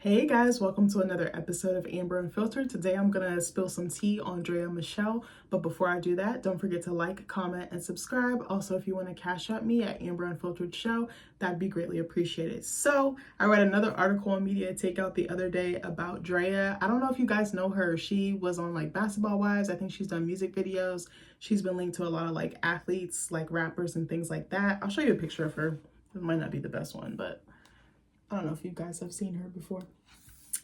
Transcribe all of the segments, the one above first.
Hey guys, welcome to another episode of Amber Unfiltered. Today I'm gonna spill some tea on Draya Michele, but before I do that, don't forget to like, comment, and subscribe. Also, if you want to cash out me at AmberUnfilteredShow, that'd be greatly appreciated. So, I read another article on Media Takeout the other day about Draya. I don't know if you guys know her. She was on like Basketball Wives. I think she's done music videos. She's been linked to a lot of like athletes, like rappers and things like that. I'll show you a picture of her. It might not be the best one, but I don't know if you guys have seen her before.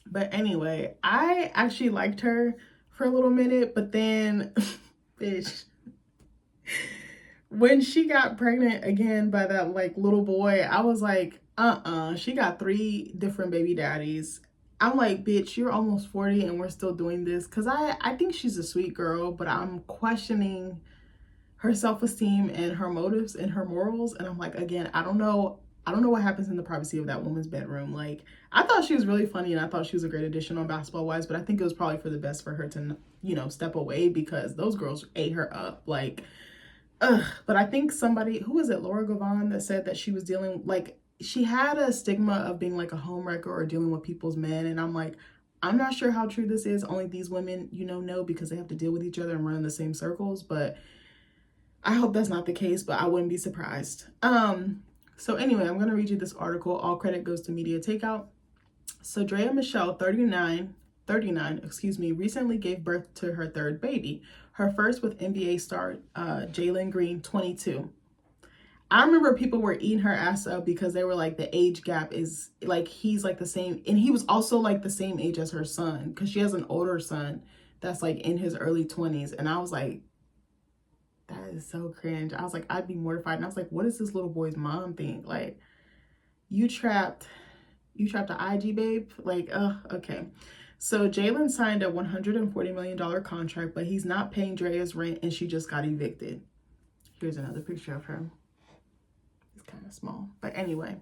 But anyway, I actually liked her for a little minute, but then, bitch, when she got pregnant again by that like little boy, I was like, she got 3 different baby daddies. I'm like, bitch, you're almost 40 and we're still doing this. Cause I think she's a sweet girl, but I'm questioning her self-esteem and her motives and her morals. And I'm like, again, I don't know what happens in the privacy of that woman's bedroom. Like, I thought she was really funny and I thought she was a great addition on Basketball Wives, but I think it was probably for the best for her to, step away because those girls ate her up. Like, ugh. But I think somebody, who was it, Laura Gavon, that said that she was dealing, like, she had a stigma of being like a homewrecker or dealing with people's men. And I'm like, I'm not sure how true this is. Only these women, know because they have to deal with each other and run in the same circles. But I hope that's not the case, but I wouldn't be surprised. So anyway, I'm going to read you this article. All credit goes to Media Takeout. So Draya Michele, 39, recently gave birth to her 3rd baby, her first with NBA star Jalen Green, 22. I remember people were eating her ass up because they were like, the age gap is like, he's like the same. And he was also like the same age as her son because she has an older son that's like in his early 20s. And I was like, that is so cringe. I was like, I'd be mortified. And I was like, what does this little boy's mom think? Like, you trapped an IG babe? Like, okay. So Jalen signed a $140 million contract, but he's not paying Draya's rent and she just got evicted. Here's another picture of her. It's kind of small. But anyway,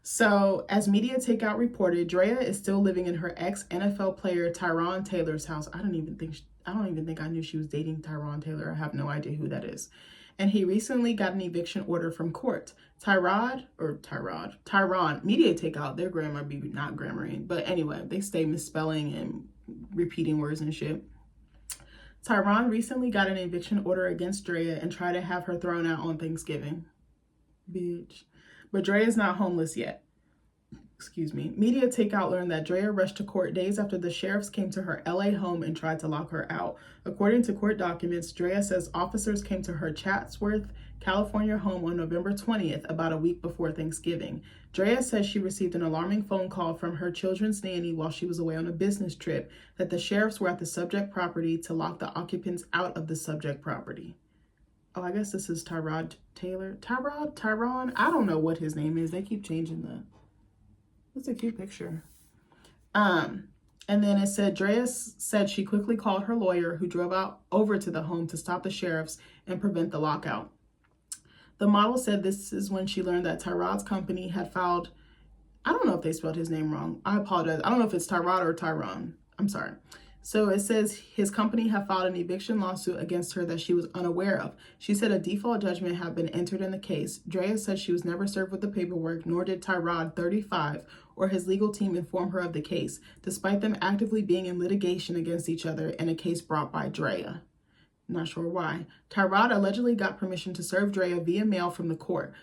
so as Media Takeout reported, Draya is still living in her ex-NFL player Tyrod Taylor's house. I don't even think I knew she was dating Tyrod Taylor. I have no idea who that is. And he recently got an eviction order from court. Tyron, Media Takeout, their grammar be not grammaring. But anyway, they stay misspelling and repeating words and shit. Tyron recently got an eviction order against Draya and tried to have her thrown out on Thanksgiving. Bitch. But Draya's not homeless yet. Media Takeout learned that Draya rushed to court days after the sheriffs came to her LA home and tried to lock her out. According to court documents, Draya says officers came to her Chatsworth, California home on November 20th, about a week before Thanksgiving. Draya says she received an alarming phone call from her children's nanny while she was away on a business trip that the sheriffs were at the subject property to lock the occupants out of the subject property. Oh, I guess this is Tyrod Taylor. Tyron? I don't know what his name is. They keep changing the... That's a cute picture. And then it said, Draya said she quickly called her lawyer who drove over to the home to stop the sheriffs and prevent the lockout. The model said this is when she learned that Tyrod's company had filed, I don't know if they spelled his name wrong. I apologize. I don't know if it's Tyrod or Tyron. I'm sorry. So it says his company had filed an eviction lawsuit against her that she was unaware of. She said a default judgment had been entered in the case. Draya said she was never served with the paperwork, nor did Tyrod, 35, or his legal team inform her of the case, despite them actively being in litigation against each other in a case brought by Draya. Not sure why. Tyrod allegedly got permission to serve Draya via mail from the court,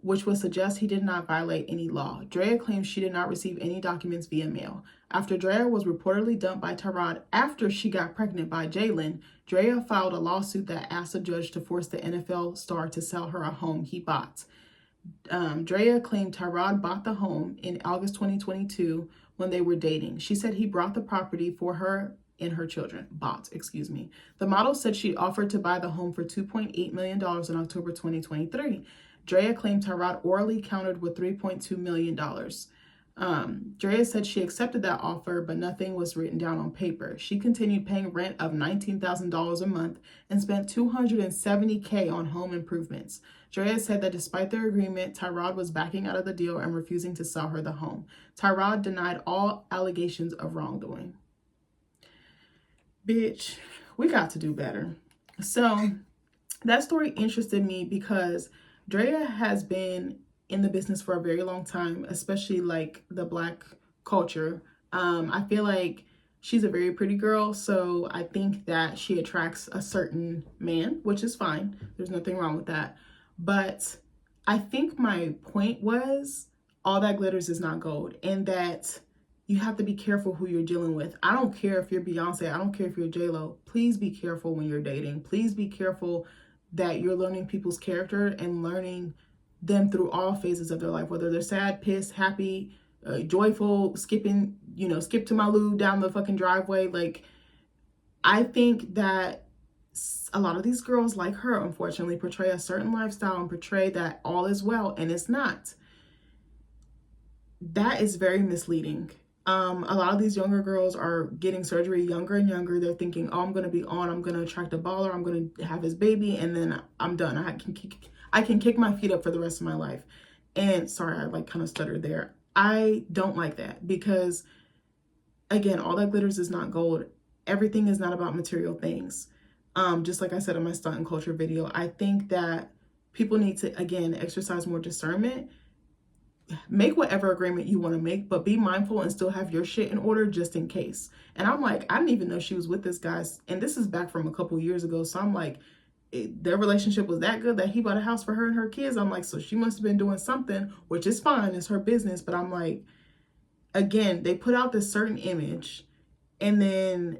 which would suggest he did not violate any law. Draya claims she did not receive any documents via mail. After Draya was reportedly dumped by Tyrod after she got pregnant by Jalen, Draya filed a lawsuit that asked a judge to force the NFL star to sell her a home he bought. Draya claimed Tyrod bought the home in August 2022 when they were dating. She said he brought the property for her and her children. The model said she offered to buy the home for $2.8 million in October 2023. Draya claimed Tyrod orally countered with $3.2 million. Draya said she accepted that offer, but nothing was written down on paper. She continued paying rent of $19,000 a month and spent $270K on home improvements. Draya said that despite their agreement, Tyrod was backing out of the deal and refusing to sell her the home. Tyrod denied all allegations of wrongdoing. Bitch, we got to do better. So that story interested me because Draya has been in the business for a very long time, especially like the Black culture I feel like she's a very pretty girl, so I think that she attracts a certain man, which is fine. There's nothing wrong with that. But I think my point was all that glitters is not gold, and that you have to be careful who you're dealing with. I don't care if you're Beyonce, I don't care if you're J-Lo. Please be careful when you're dating. Please be careful that you're learning people's character and learning them through all phases of their life, whether they're sad, pissed, happy, joyful, skipping, skip to my loo down the fucking driveway. Like, I think that a lot of these girls like her, unfortunately, portray a certain lifestyle and portray that all is well, and it's not. That is very misleading. A lot of these younger girls are getting surgery younger and younger. They're thinking, oh, I'm going to be on, I'm going to attract a baller, I'm going to have his baby, and then I'm done. I can kick my feet up for the rest of my life. And sorry, I like kind of stuttered there. I don't like that because, again, all that glitters is not gold. Everything is not about material things. Just like I said in my stunt and culture video, I think that people need to, again, exercise more discernment. Make whatever agreement you want to make, but be mindful and still have your shit in order just in case. And I'm like, I didn't even know she was with this guy. And this is back from a couple years ago. So I'm like, their relationship was that good that he bought a house for her and her kids. I'm like, so she must have been doing something, which is fine. It's her business. But I'm like, again, they put out this certain image and then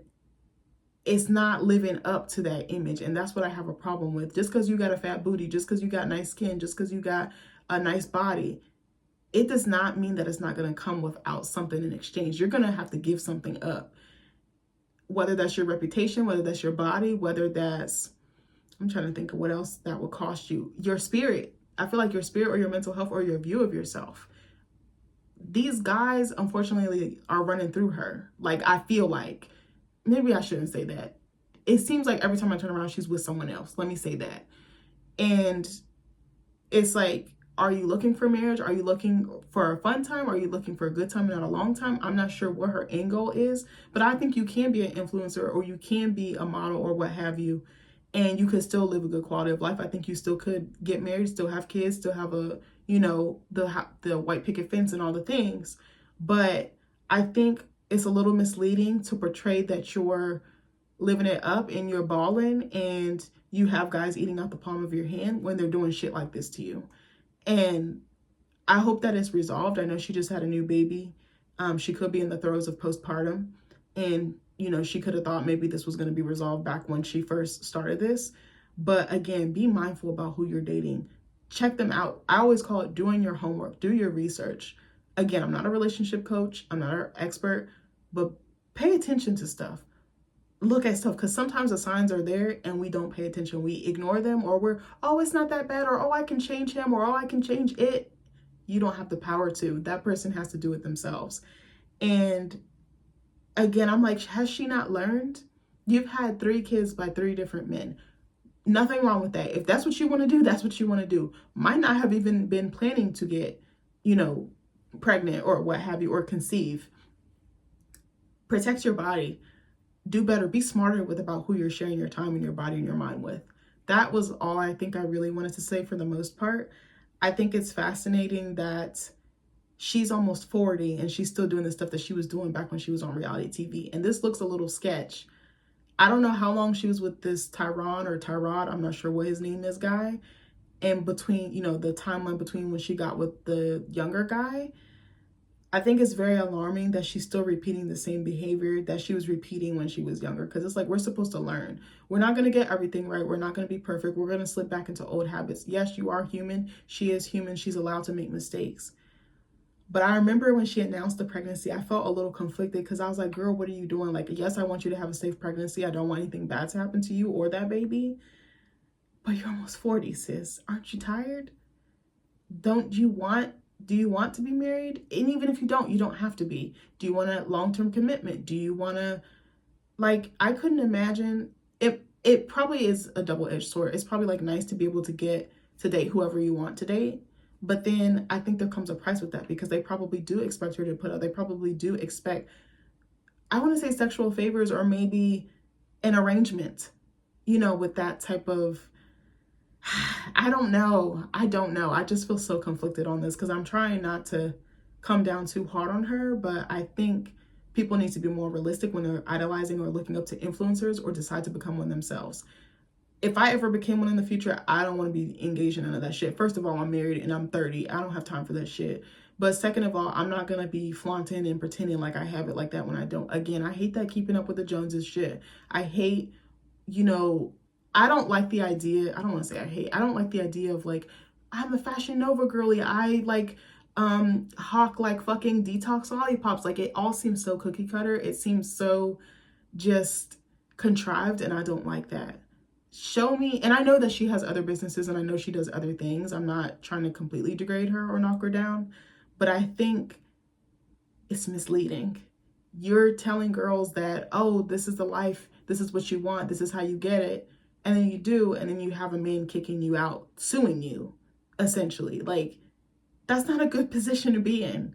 it's not living up to that image. And that's what I have a problem with. Just because you got a fat booty, just because you got nice skin, just because you got a nice body, it does not mean that it's not going to come without something in exchange. You're going to have to give something up. Whether that's your reputation, whether that's your body, whether that's, I'm trying to think of what else that would cost you. Your spirit. I feel like your spirit or your mental health or your view of yourself. These guys, unfortunately, are running through her. Like, I feel like, maybe I shouldn't say that. It seems like every time I turn around, she's with someone else. Let me say that. And it's like, are you looking for marriage? Are you looking for a fun time? Are you looking for a good time, not a long time? I'm not sure what her end goal is, but I think you can be an influencer or you can be a model or what have you, and you could still live a good quality of life. I think you still could get married, still have kids, still have a, the white picket fence and all the things. But I think it's a little misleading to portray that you're living it up and you're balling and you have guys eating out the palm of your hand when they're doing shit like this to you. And I hope that it's resolved. I know she just had a new baby. She could be in the throes of postpartum. And, she could have thought maybe this was going to be resolved back when she first started this. But again, be mindful about who you're dating. Check them out. I always call it doing your homework. Do your research. Again, I'm not a relationship coach. I'm not an expert. But pay attention to stuff. Look at stuff, because sometimes the signs are there and we don't pay attention. We ignore them, or we're, oh, it's not that bad, or oh, I can change him, or oh, I can change it. You don't have the power to. That person has to do it themselves. And again, I'm like, has she not learned? You've had 3 kids by 3 different men. Nothing wrong with that. If that's what you want to do, that's what you want to do. Might not have even been planning to get, pregnant or what have you, or conceive. Protect your body. Do better, be smarter about who you're sharing your time and your body and your mind with. That was all I think I really wanted to say for the most part. I think it's fascinating that she's almost 40 and she's still doing the stuff that she was doing back when she was on reality TV. And this looks a little sketch. I don't know how long she was with this Tyrod. I'm not sure what his name is, guy. And between, the timeline between when she got with the younger guy, I think it's very alarming that she's still repeating the same behavior that she was repeating when she was younger. Because it's like, we're supposed to learn. We're not going to get everything right. We're not going to be perfect. We're going to slip back into old habits. Yes, you are human. She is human. She's allowed to make mistakes. But I remember when she announced the pregnancy, I felt a little conflicted because I was like, girl, what are you doing? Like, yes, I want you to have a safe pregnancy. I don't want anything bad to happen to you or that baby. But you're almost 40, sis. Aren't you tired? Do you want to be married? And even if you don't have to be. Do you want a long-term commitment? Do you want to, I couldn't imagine, it probably is a double-edged sword. It's probably nice to be able to get to date whoever you want to date. But then I think there comes a price with that because they probably do expect her to put up, they probably do expect, I want to say sexual favors or maybe an arrangement, with that type of, I don't know. I just feel so conflicted on this because I'm trying not to come down too hard on her, but I think People need to be more realistic when they're idolizing or looking up to influencers or decide to become one themselves. If I ever became one in the future, I don't want to be engaged in none of that shit. First of all, I'm married and I'm 30. I don't have time for that shit. But second of all, I'm not going to be flaunting and pretending like I have it like that when I don't. Again, I hate that keeping up with the Joneses shit. I hate, you know, I don't like the idea. I don't want to say I hate. I don't like the idea of like, I'm a Fashion Nova girly. I like hawk like fucking detox lollipops. Like it all seems so cookie cutter. It seems so just contrived, and I don't like that. Show me, and I know that she has other businesses and I know she does other things. I'm not trying to completely degrade her or knock her down, but I think it's misleading. You're telling girls that, oh, this is the life, this is what you want, this is how you get it. And then you do, and then you have a man kicking you out, suing you, essentially. Like, that's not a good position to be in.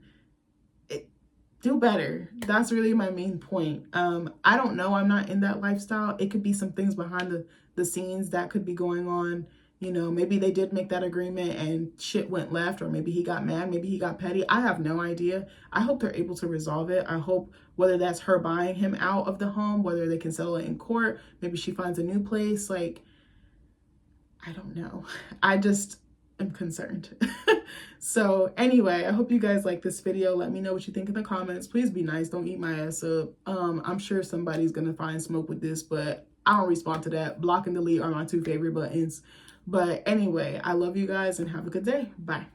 Do better. That's really my main point. I don't know. I'm not in that lifestyle. It could be some things behind the scenes that could be going on. You know, maybe they did make that agreement and shit went left, or maybe he got mad, maybe he got petty. I have no idea. I hope they're able to resolve it. I hope whether that's her buying him out of the home, whether they can settle it in court, maybe she finds a new place. Like, I don't know. I just am concerned. So anyway, I hope you guys like this video. Let me know what you think in the comments. Please be nice. Don't eat my ass up. I'm sure somebody's going to find smoke with this, but I don't respond to that. Block and delete are my two favorite buttons. But anyway, I love you guys and have a good day. Bye.